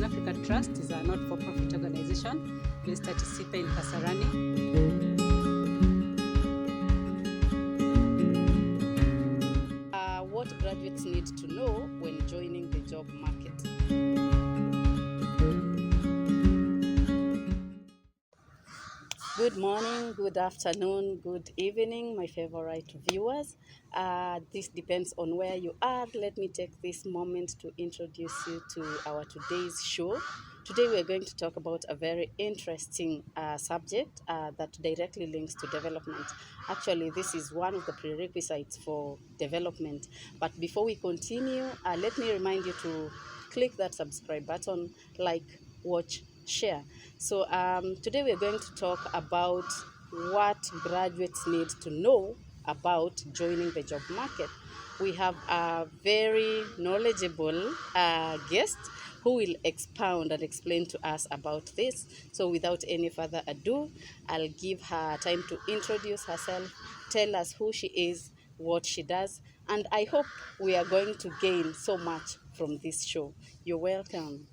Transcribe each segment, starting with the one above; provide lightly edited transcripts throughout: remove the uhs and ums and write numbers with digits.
Africa Trust is a not-for-profit organization based at Isipe in Kasarani. What graduates need to know when joining the job market. Good morning, good afternoon, good evening, my favorite viewers. This depends on where you are. Let me take this moment to introduce you to our today's show. Today we are going to talk about a very interesting subject that directly links to development. Actually, this is one of the prerequisites for development. But before we continue, let me remind you to click that subscribe button, like, watch, share. So today we're going to talk about what graduates need to know about joining the job market. We have a very knowledgeable guest who will expound and explain to us about this. So without any further ado, I'll give her time to introduce herself, tell us who she is, what she does, and I hope we are going to gain so much from this show. You're welcome.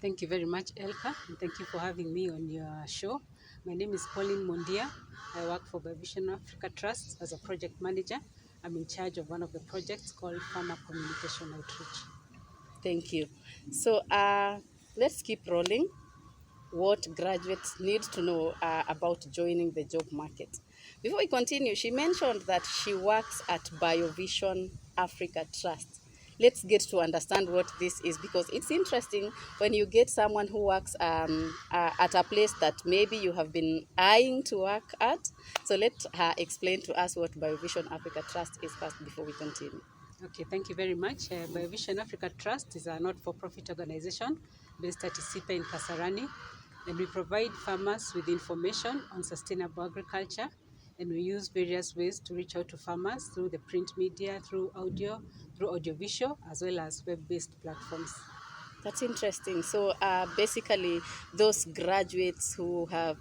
Thank you very much, Elka, and thank you for having me on your show. My name is Pauline Mondia. I work for Biovision Africa Trust as a project manager. I'm in charge of one of the projects called Farmer Communication Outreach. Thank you. So let's keep rolling. What graduates need to know about joining the job market. Before we continue, she mentioned that she works at Biovision Africa Trust. Let's get to understand what this is, because it's interesting when you get someone who works at a place that maybe you have been eyeing to work at. So let her explain to us what Biovision Africa Trust is first before we continue. Okay, thank you very much. Biovision Africa Trust is a not-for-profit organization based at Isipe in Kasarani, and we provide farmers with information on sustainable agriculture, and we use various ways to reach out to farmers through the print media, through audio, through audiovisual, as well as web-based platforms. That's interesting. So basically, those graduates who have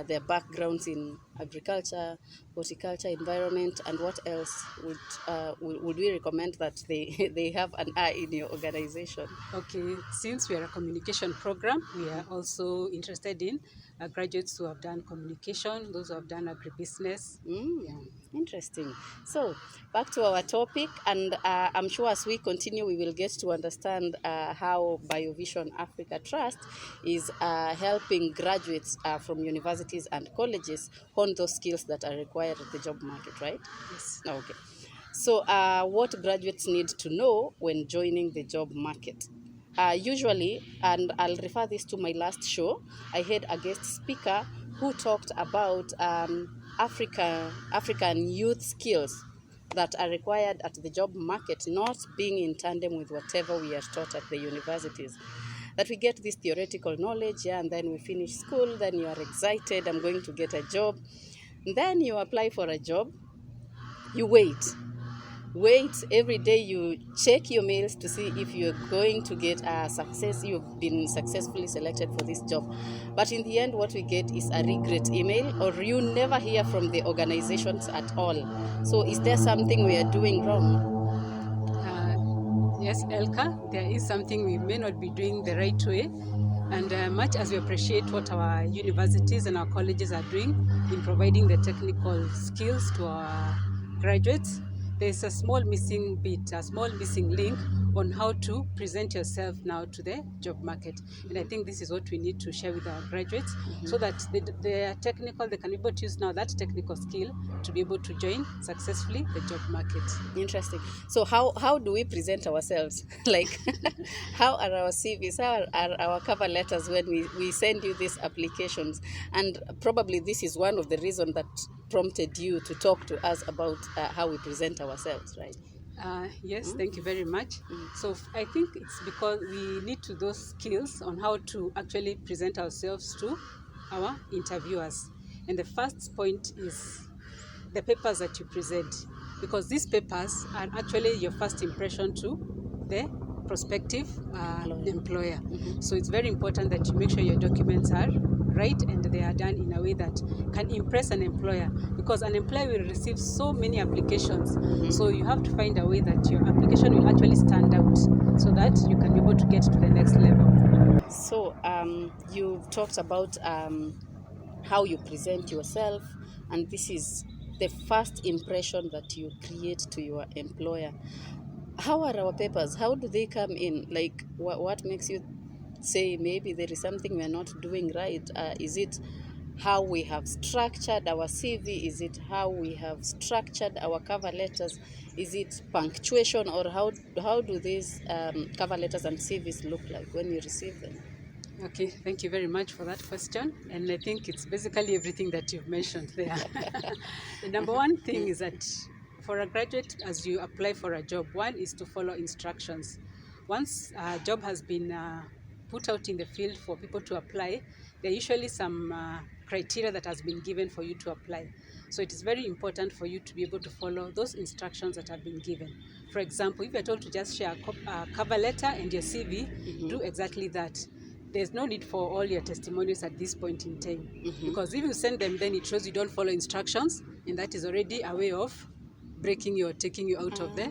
their backgrounds in agriculture, horticulture, environment, and what else would we recommend that they have an eye in your organization? Okay, since we are a communication program, we are also interested in graduates who have done communication, those who have done agribusiness. Yeah. Interesting. So back to our topic, and I'm sure as we continue, we will get to understand how Biovision Africa Trust is helping graduates from universities and colleges hone those skills that are required at the job market, right? Yes. Okay. So what graduates need to know when joining the job market? Usually, and I'll refer this to my last show, I had a guest speaker who talked about African youth skills that are required at the job market, not being in tandem with whatever we are taught at the universities. That we get this theoretical knowledge, yeah, and then we finish school, then you are excited, I'm going to get a job. Then you apply for a job, you wait every day, you check your mails to see if you're going to get a success, you've been successfully selected for this job. But in the end, what we get is a regret email, or you never hear from the organizations at all. So is there something we are doing wrong? Yes, Elka, there is something we may not be doing the right way. And much as we appreciate what our universities and our colleges are doing in providing the technical skills to our graduates, there's a small missing bit, a small missing link on how to present yourself now to the job market. And I think this is what we need to share with our graduates, so that they are technical, they can be able to use now that technical skill to be able to join successfully the job market. Interesting. So how do we present ourselves? Like, how are our CVs, how are our cover letters when we send you these applications? And probably this is one of the reasons that prompted you to talk to us about how we present ourselves, right? Yes, thank you very much. So I think it's because we need to those skills on how to actually present ourselves to our interviewers. And the first point is the papers that you present, because these papers are actually your first impression to the prospective employer. So it's very important that you make sure your documents are right and they are done in a way that can impress an employer, because an employer will receive so many applications. So you have to find a way that your application will actually stand out so that you can be able to get to the next level. So you've talked about how you present yourself, and this is the first impression that you create to your employer. How are our papers? How do they come in? Like, what makes you say maybe there is something we're not doing right? Is it how we have structured our CV? Is it how we have structured our cover letters? Is it punctuation, or how do these cover letters and CVs look like when you receive them? Okay, thank you very much for that question. And I think it's basically everything that you've mentioned there. The number one thing is that for a graduate, as you apply for a job, one is to follow instructions. Once a job has been put out in the field for people to apply, there are usually some criteria that has been given for you to apply. So it is very important for you to be able to follow those instructions that have been given. For example, if you're told to just share a cover letter and your CV, do exactly that. There's no need for all your testimonials at this point in time, because if you send them, then it shows you don't follow instructions, and that is already a way of breaking you or taking you out of the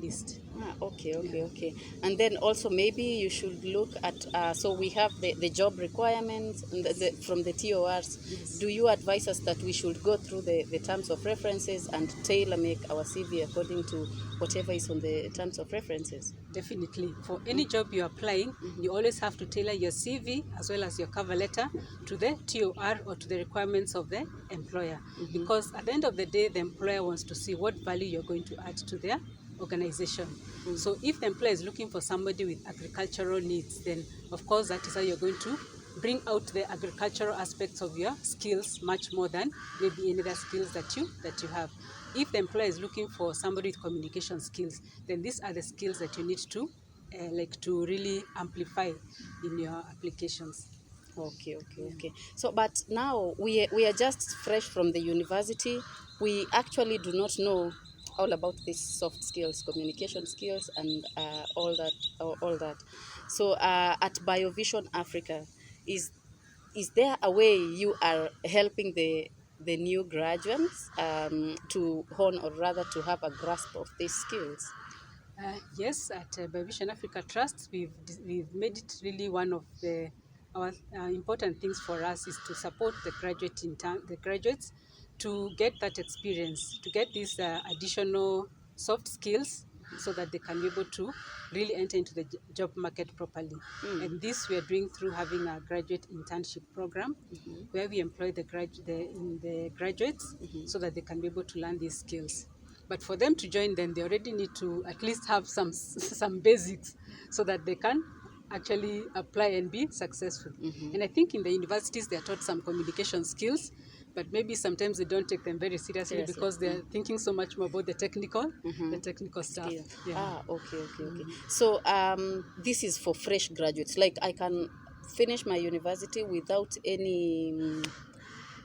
list. Okay. And then also maybe you should look at, so we have the job requirements and from the TORs. Yes. Do you advise us that we should go through the terms of references and tailor make our CV according to whatever is on the terms of references? Definitely. For any job you're applying, you always have to tailor your CV as well as your cover letter to the TOR or to the requirements of the employer. Because at the end of the day, the employer wants to see what value you're going to add to their organization. So if the employer is looking for somebody with agricultural needs, then of course that is how you're going to bring out the agricultural aspects of your skills much more than maybe any other skills that you have. If the employer is looking for somebody with communication skills, then these are the skills that you need to to really amplify in your applications. Okay. So, but now we are just fresh from the university. We actually do not know all about these soft skills, communication skills, and all that. So, at Biovision Africa, is is there a way you are helping the new graduates to hone, or rather to have a grasp of these skills? Yes, at Biovision Africa Trust, we've made it really one of our important things for us is to support the graduates to get that experience, to get these additional soft skills, so that they can be able to really enter into the job market properly. And this we are doing through having a graduate internship program, where we employ the graduates so that they can be able to learn these skills. But for them to join, then they already need to at least have some basics, so that they can actually apply and be successful. And I think in the universities they are taught some communication skills, but maybe sometimes they don't take them very seriously because they're thinking so much more about the technical stuff. Yeah. Okay. So this is for fresh graduates. Like, I can finish my university without any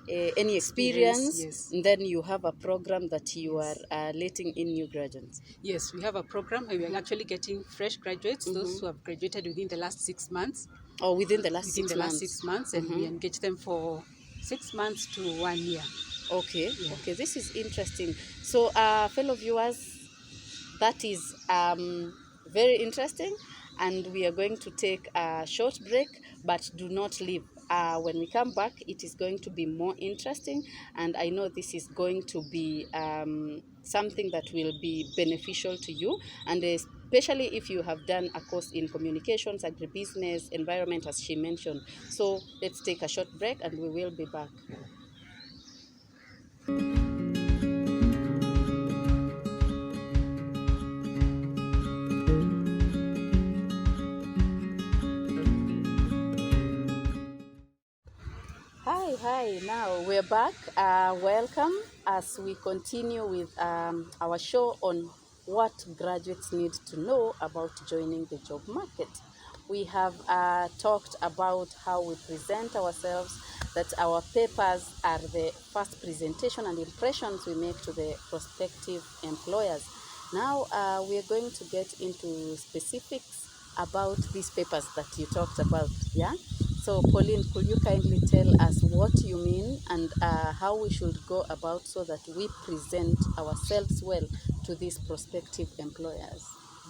experience. Yes. And then you have a program that you are letting in new graduates. Yes, we have a program where we are actually getting fresh graduates, those who have graduated within the last 6 months. Or within the last within 6 the months. last 6 months, and we engage them for 6 months to 1 year. Okay. This is interesting. So, fellow viewers, that is very interesting, and we are going to take a short break, but do not leave. When we come back, it is going to be more interesting, and I know this is going to be something that will be beneficial to you, and especially if you have done a course in communications, agribusiness, environment, as she mentioned. So let's take a short break, and we will be back. Hi. Now we're back. Welcome as we continue with our show on what graduates need to know about joining the job market. We have talked about how we present ourselves, that our papers are the first presentation and impressions we make to the prospective employers. Now we are going to get into specifics about these papers that you talked about, yeah? So, Pauline, could you kindly tell us what you mean and how we should go about so that we present ourselves well to these prospective employers?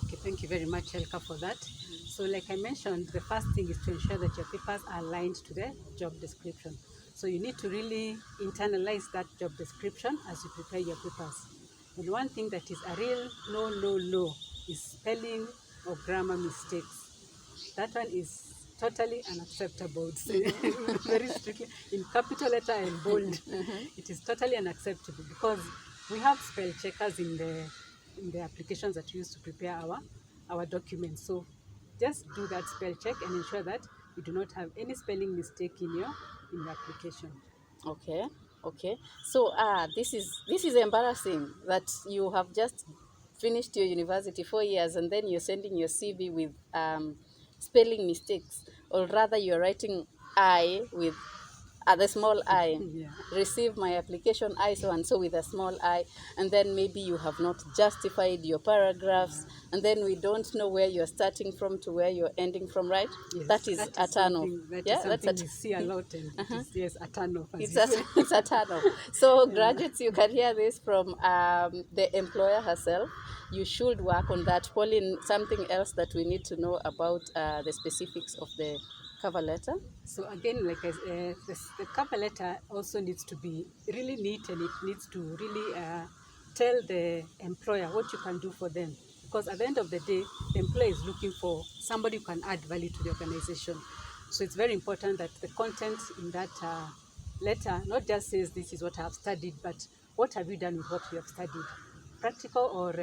Okay, thank you very much, Elka, for that. So like I mentioned, the first thing is to ensure that your papers are aligned to the job description. So you need to really internalize that job description as you prepare your papers. And one thing that is a real no is spelling or grammar mistakes. That one is totally unacceptable. Very strictly in capital letter and bold. It is totally unacceptable because we have spell checkers in the applications that we use to prepare our documents. So just do that spell check and ensure that you do not have any spelling mistake in your application. Okay, okay. So this is embarrassing that you have just finished your university 4 years and then you're sending your CV with spelling mistakes, or rather you're writing I with the small I. Yeah. Receive my application I so and so with a small I, and then maybe you have not justified your paragraphs, and then we don't know where you're starting from to where you're ending from, right? Yes, That is a turn off. That is something we see a lot, and it is, yes, a turn off. It's a turn off. So graduates, you can hear this from the employer herself. You should work on that. Pauline, something else that we need to know about the specifics of the cover letter? So again, like the cover letter also needs to be really neat, and it needs to really tell the employer what you can do for them. Because at the end of the day, the employer is looking for somebody who can add value to the organization. So it's very important that the content in that letter not just says this is what I have studied, but what have you done with what you have studied. Practical or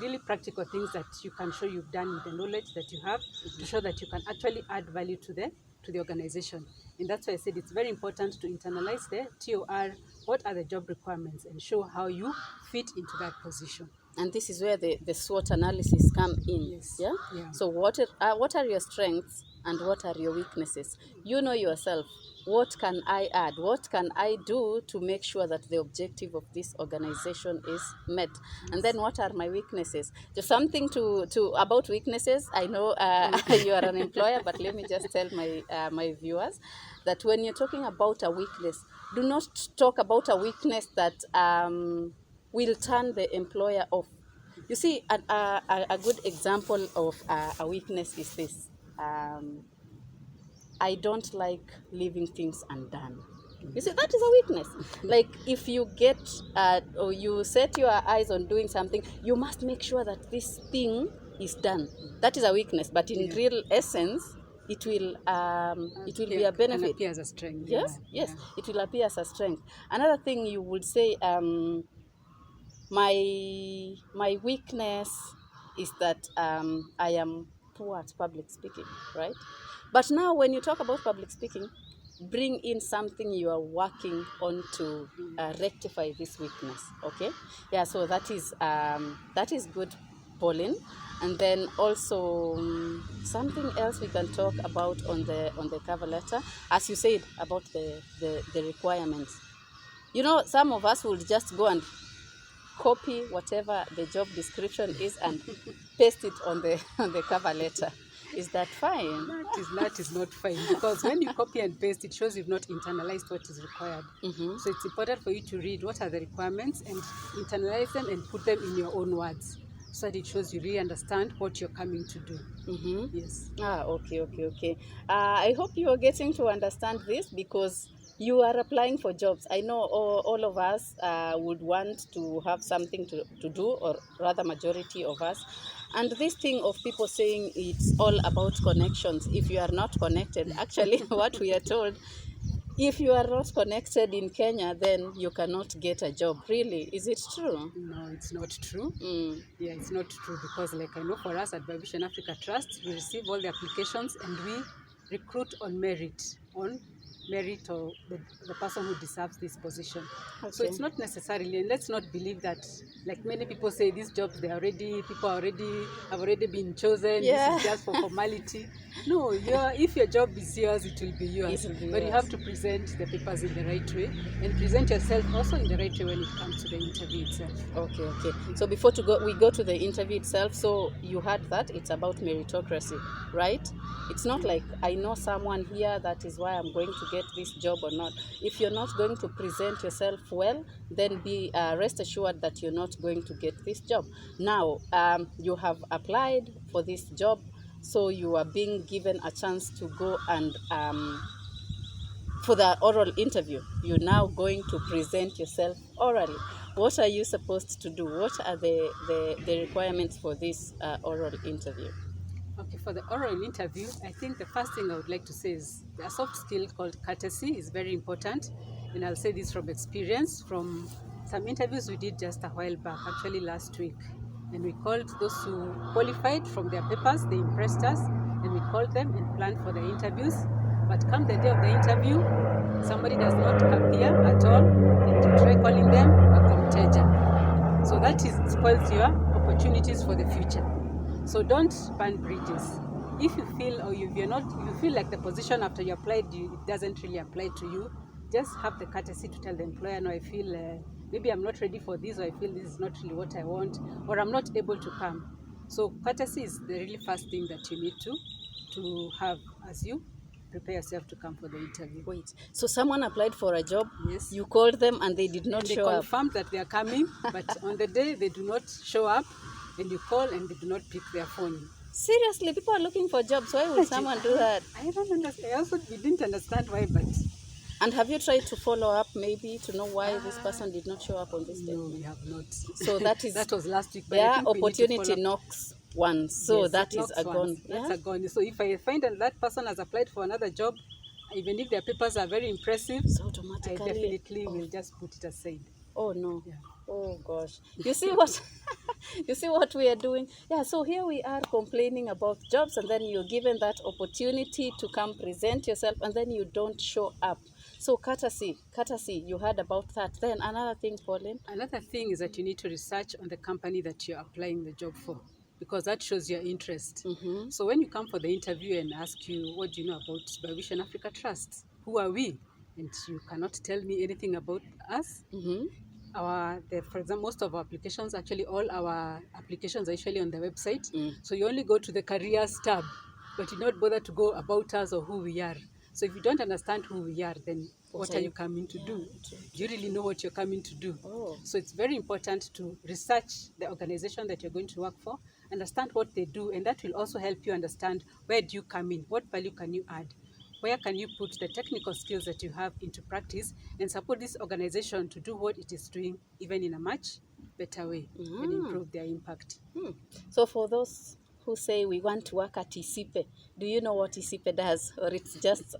really practical things that you can show you've done with the knowledge that you have, to show that you can actually add value to the organization. And that's why I said it's very important to internalize the TOR, what are the job requirements, and show how you fit into that position. And this is where the SWOT analysis come in. Yes. Yeah? So what are your strengths and what are your weaknesses? You know yourself. What can I add? What can I do to make sure that the objective of this organization is met? And then what are my weaknesses? Just something to about weaknesses. I know you are an employer, but let me just tell my viewers that when you're talking about a weakness, do not talk about a weakness that will turn the employer off. You see, a good example of a weakness is this. I don't like leaving things undone. You see, that is a weakness. Like if you get or you set your eyes on doing something, you must make sure that this thing is done. That is a weakness, but in real essence, it will be a benefit. Can appear as a strength. Yes, it will appear as a strength. Another thing you would say, my weakness is that I am poor at public speaking, right? But now when you talk about public speaking, bring in something you are working on to rectify this weakness, okay? Yeah, so that is good, Pauline. And then also something else we can talk about on the cover letter, as you said, about the requirements. You know, some of us will just go and copy whatever the job description is and paste it on the cover letter. Is that fine? That is not fine, because when you copy and paste, it shows you've not internalized what is required. So it's important for you to read what are the requirements and internalize them and put them in your own words, so that it shows you really understand what you're coming to do. Yes. Okay. I hope you are getting to understand this, because you are applying for jobs. I know all of us would want to have something to do, or rather majority of us. And this thing of people saying it's all about connections. If you are not connected, actually what we are told, if you are not connected in Kenya, then you cannot get a job. Really? Is it true? No, it's not true. Yeah, it's not true, because like I know for us at Biovision Africa Trust, we receive all the applications and we recruit on merit or the person who deserves this position. So it's not necessarily, and let's not believe that, like many people say, these jobs have already been chosen. This is just for formality. No, if your job is yours, it will be yours. But you have to present the papers in the right way, and present yourself also in the right way when it comes to the interview itself. Okay. So before we go to the interview itself, so you heard that it's about meritocracy, right? It's not like I know someone here, that is why I'm going to get this job or not. If you're not going to present yourself well, then be rest assured that you're not going to get this job. Now, you have applied for this job, so you are being given a chance to go and for the oral interview. You're now going to present yourself orally. What are you supposed to do? What are the requirements for this oral interview? Okay, for the oral interview, I think the first thing I would like to say is a soft skill called courtesy is very important. And I'll say this from experience, from some interviews we did just a while back, actually last week. And we called those who qualified from their papers, they impressed us, and we called them and planned for the interviews. But come the day of the interview, somebody does not appear at all, and you try calling them a comteja. So that spoils your opportunities for the future. So don't burn bridges. If you feel if you feel like the position after you applied it doesn't really apply to you, just have the courtesy to tell the employer, no, I feel maybe I'm not ready for this, or I feel this is not really what I want, or I'm not able to come. So courtesy is the really first thing that you need to have as you prepare yourself to come for the interview. Wait, so someone applied for a job, yes, you called them and they did not show up. They confirmed that they are coming, but on the day they do not show up, and you call and they do not pick their phone. Seriously, people are looking for jobs. Why would someone do that? I don't understand. We didn't understand why, but... And have you tried to follow up maybe to know why this person did not show up on this day? No, we have not. So that is... that was last week. But yeah, opportunity knocks once. So yes, that is a gone. That's a gone. So if I find that person has applied for another job, even if their papers are very impressive, so automatically, I definitely will just put it aside. Oh no. Yeah. Oh gosh. You see what you see what we are doing? Yeah, so here we are complaining about jobs, and then you're given that opportunity to come present yourself, and then you don't show up. So courtesy, you heard about that. Then another thing, Pauline. Another thing is that you need to research on the company that you're applying the job for, because that shows your interest. Mm-hmm. So when you come for the interview and ask you, what do you know about Biovision Africa Trust? Who are we? And you cannot tell me anything about us. Mm-hmm. For example, most of our applications, actually all our applications are usually on the website. Mm. So you only go to the careers tab, but you don't bother to go about us or who we are. So if you don't understand who we are, then what are you coming to do? Do you really know what you're coming to do? Oh. So it's very important to research the organization that you're going to work for, understand what they do, and that will also help you understand where do you come in, what value can you add, where can you put the technical skills that you have into practice and support this organization to do what it is doing even in a much better way and improve their impact. So for those who say we want to work at ISIPE, do you know what ISIPE does? Or it's just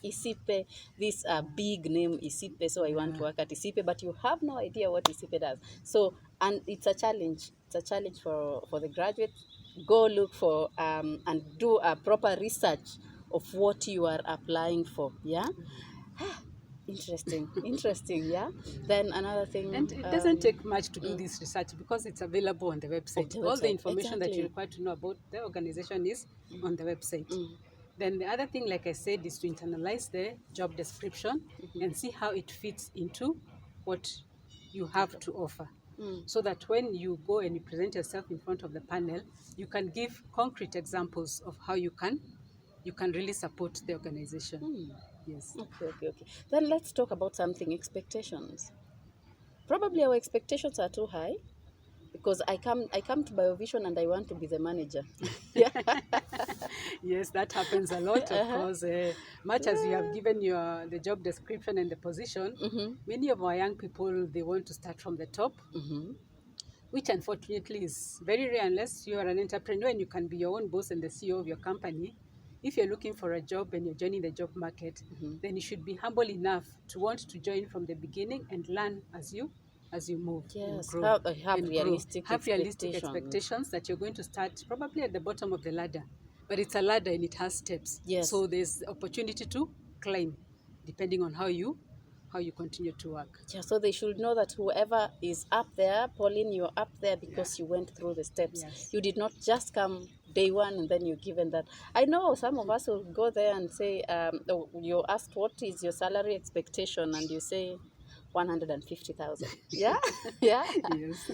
ISIPE, this big name ISIPE, so I want to work at ISIPE, but you have no idea what ISIPE does. So, and it's a challenge. It's a challenge for the graduates. Go look for and do a proper research of what you are applying for. Yeah. Interesting, yeah. Then another thing, and it doesn't take much to do this research because it's available on the website. All the information that you require to know about the organization is on the website. Then the other thing, like I said, is to internalize the job description and see how it fits into what you have to offer. So that when you go and you present yourself in front of the panel, you can give concrete examples of how you can really support the organization. Yes. Okay. Then let's talk about something, expectations. Probably our expectations are too high because I come to Biovision and I want to be the manager. Yes, that happens a lot, of course. Much as you have given the job description and the position, many of our young people, they want to start from the top, which unfortunately is very rare unless you are an entrepreneur and you can be your own boss and the CEO of your company. If you're looking for a job and you're joining the job market, then you should be humble enough to want to join from the beginning and learn as you move. Yes, and grow, have realistic expectations that you're going to start probably at the bottom of the ladder. But it's a ladder and it has steps. Yes. So there's opportunity to climb depending on how you continue to work. Yeah, so they should know that whoever is up there, Pauline, you're up there because you went through the steps. Yes. You did not just come day one and then you're given that. I know some of us will go there and say, you're asked what is your salary expectation, and you say 150,000. Yeah. Yes.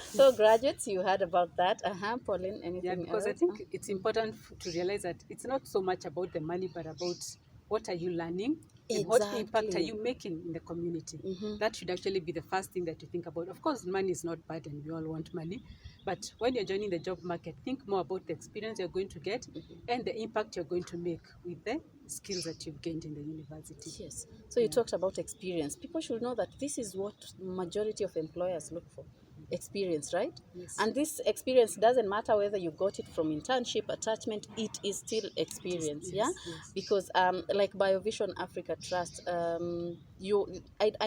So graduates, you heard about that. Pauline, anything because else? I think it's important to realize that it's not so much about the money, but about what are you learning, and what impact are you making in the community. That should actually be the first thing that you think about. Of course, money is not bad and we all want money, but when you're joining the job market, think more about the experience you're going to get and the impact you're going to make with the skills that you've gained in the university. Yes. So you talked about experience. People should know that this is what majority of employers look for. Experience, right? Yes. And this experience doesn't matter whether you got it from internship, attachment, it is still experience. Yes, Yeah. yes. Because like Biovision Africa Trust, I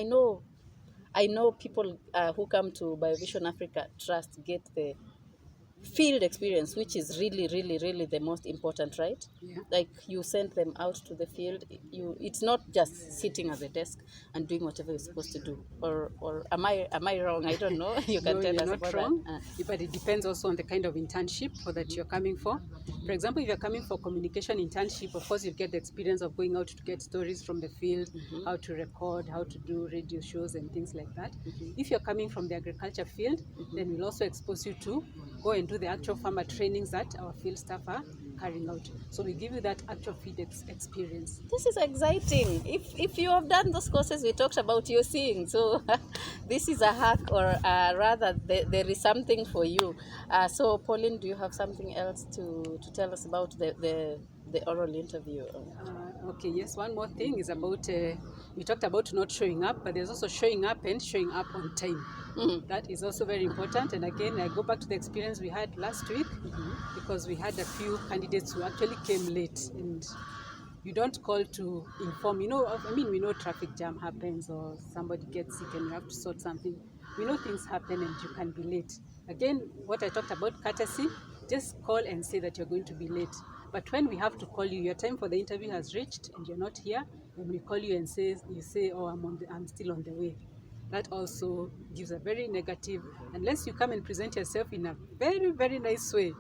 know people who come to Biovision Africa Trust get the field experience, which is really the most important, right? Yeah. Like you send them out to the field. It's not just sitting at the desk and doing whatever you're supposed to do. Or am I wrong? I don't know. You can No, tell you're us not about wrong, that. but it depends also on the kind of internship that you're coming for. For example, if you're coming for communication internship, of course you get the experience of going out to get stories from the field, how to record, how to do radio shows and things like that. If you're coming from the agriculture field, then we'll also expose you to go and do the actual farmer trainings that our field staff are carrying out. So we give you that actual field experience. This is exciting. If you have done those courses we talked about, you're seeing. So this is a hack, or rather, there is something for you. So Pauline, do you have something else to tell us about the oral interview? Okay, yes, one more thing is about, we talked about not showing up, but there's also showing up and showing up on time. That is also very important. And again, I go back to the experience we had last week, because we had a few candidates who actually came late, and you don't call to inform. We know traffic jam happens, or somebody gets sick and you have to sort something. We know things happen and you can be late. Again, what I talked about, courtesy, just call and say that you're going to be late. But when we have to call you, your time for the interview has reached and you're not here, and we call you and you say, oh, I'm still on the way. That also gives a very negative, unless you come and present yourself in a very nice way.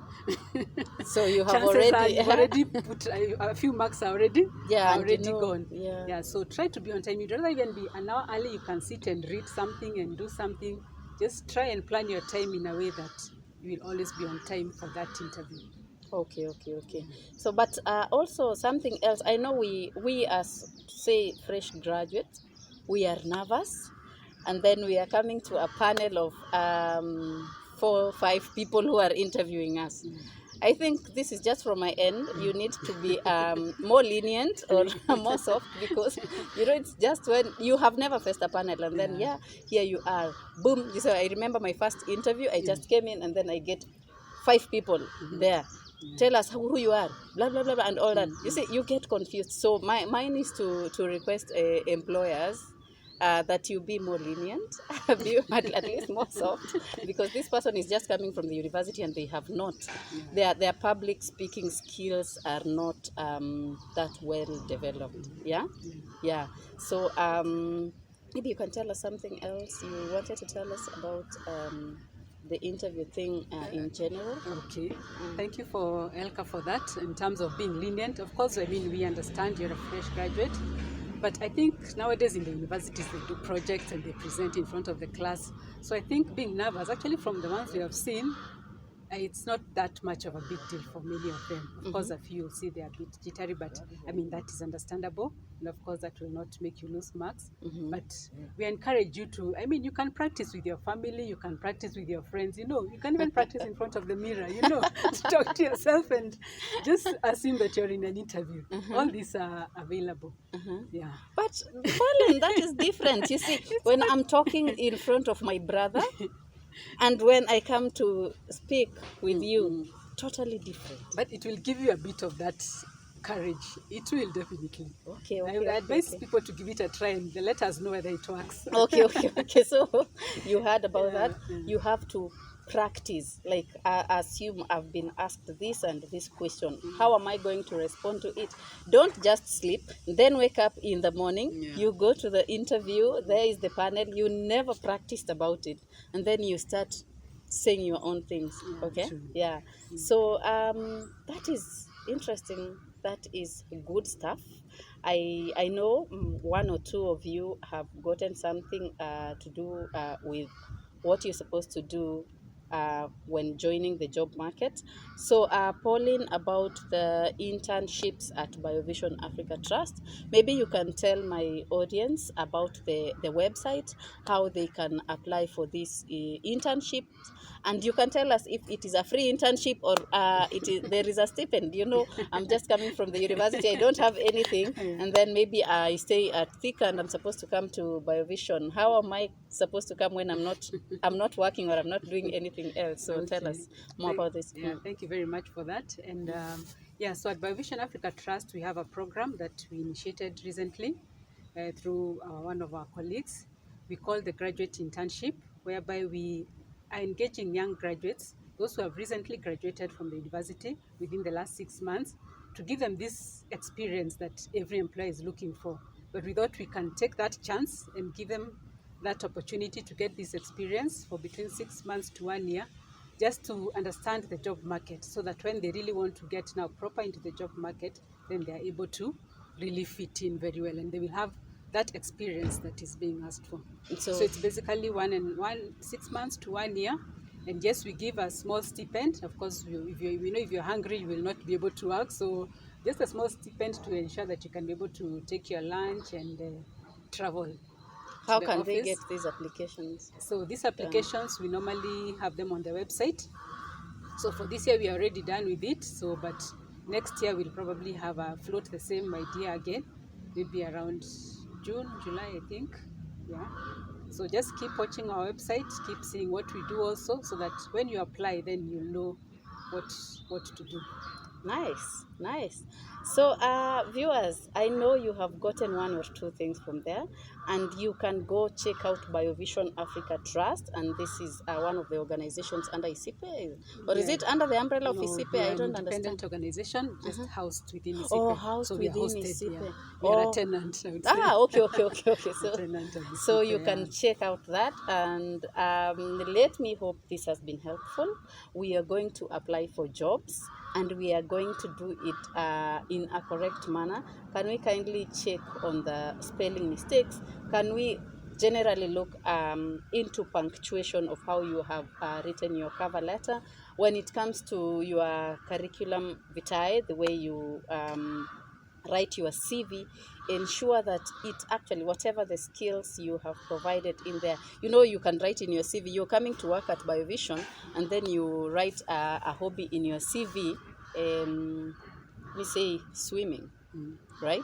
So you have you've already put a few marks already gone. Yeah, so try to be on time. You'd rather even be an hour early. You can sit and read something and do something. Just try and plan your time in a way that you will always be on time for that interview. Okay. So, but also something else. I know we as, say, fresh graduates, we are nervous, and then we are coming to a panel of 4 or 5 people who are interviewing us. I think this is just from my end. You need to be more lenient or more soft, because it's just when you have never faced a panel, and then here you are, boom. So I remember my first interview. I just came in, and then I get 5 people there. Tell us who you are, blah blah blah, and all that. You see, you get confused. So mine is to request employers that you be more lenient, be at least more soft, because this person is just coming from the university and they have not, their public speaking skills are not that well developed. Yeah. So maybe you can tell us something else you wanted to tell us about the interview thing in general. Okay, thank you for Elka for that. In terms of being lenient, of course, we understand you're a fresh graduate, but I think nowadays in the universities they do projects and they present in front of the class. So I think being nervous, actually from the ones we have seen, it's not that much of a big deal for many of them. Of course, a few will see they are a bit jittery, but that is understandable. And of course, that will not make you lose marks. But we encourage you to, you can practice with your family, you can practice with your friends, you can even practice in front of the mirror, to talk to yourself and just assume that you're in an interview. All these are available. Yeah. But Pauline, that is different. You see, when I'm talking in front of my brother, and when I come to speak with you, totally different. But it will give you a bit of that courage. It will definitely. Okay. I would advise people to give it a try and let us know whether it works. Okay. So you heard about that. You have to practice. Like, assume I've been asked this and this question. How am I going to respond to it? Don't just sleep, then wake up in the morning. You go to the interview. There is the panel. You never practiced about it, and then you start saying your own things. Okay. True. Yeah. So that is interesting. That is good stuff. I know 1 or 2 of you have gotten something to do with what you're supposed to do when joining the job market. So, Pauline, about the internships at Biovision Africa Trust, maybe you can tell my audience about the website, how they can apply for these internships, and you can tell us if it is a free internship or there is a stipend. I'm just coming from the university, I don't have anything, and then maybe I stay at Thika and I'm supposed to come to Biovision. How am I supposed to come when I'm not working or I'm not doing anything else? So tell Okay. us more about this. Yeah, thank you very much for that. And yeah, so at Biovision Africa Trust, we have a program that we initiated recently through one of our colleagues. We call the graduate internship, whereby we are engaging young graduates, those who have recently graduated from the university within the last 6 months, to give them this experience that every employer is looking for. But we thought we can take that chance and give them that opportunity to get this experience for between 6 months to 1 year, just to understand the job market, so that when they really want to get now proper into the job market, then they are able to really fit in very well, and they will have that experience that is being asked for. So it's basically 6 months to 1 year. And yes, we give a small stipend. Of course, if you're hungry, you will not be able to work. So just a small stipend to ensure that you can be able to take your lunch and travel to How the can they office. get these applications? So these applications, we normally have them on the website. So for this year, we are already done with it. So, but next year, we'll probably have a float the same idea again, maybe around June, July, I think. Yeah. So just keep watching our website, keep seeing what we do also, so that when you apply, then you'll know what to do. Nice. So, viewers, I know you have gotten one or two things from there, and you can go check out Biovision Africa Trust, and this is one of the organizations under ICIPE, or is Yeah. it under the umbrella of No, ICIPE? we are I an don't independent understand. organization, just housed within ICIPE. Oh, housed so we are within hosted here. ICIPE. We are a Oh, tenant, I would say. okay. A tenant of So ICIPE, you yeah. can check out that, and let me hope this has been helpful. We are going to apply for jobs, and we are going to do it in a correct manner. Can we kindly check on the spelling mistakes? Can we generally look into punctuation of how you have written your cover letter? When it comes to your curriculum vitae, the way you write your CV, ensure that it actually, whatever the skills you have provided in there, you can write in your CV, you're coming to work at Biovision, and then you write a hobby in your CV, we say swimming. Right?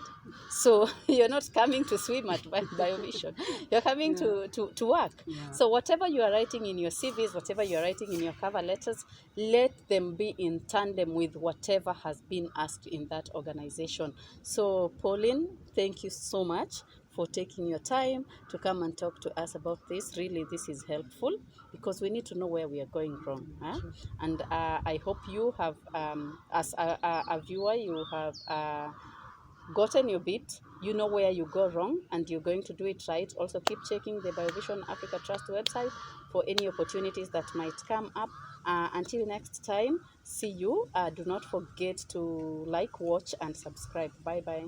So you're not coming to swim at Biovision. You're coming to work. Yeah. So whatever you are writing in your CVs, whatever you are writing in your cover letters, let them be in tandem with whatever has been asked in that organization. So Pauline, thank you so much for taking your time to come and talk to us about this. Really, this is helpful because we need to know where we are going wrong. Huh? And I hope you have, as a viewer, you have gotten your bit, you know where you go wrong, and you're going to do it right. Also, keep checking the Biovision Africa Trust website for any opportunities that might come up. Until next time, see you. Do not forget to like, watch, and subscribe. Bye-bye.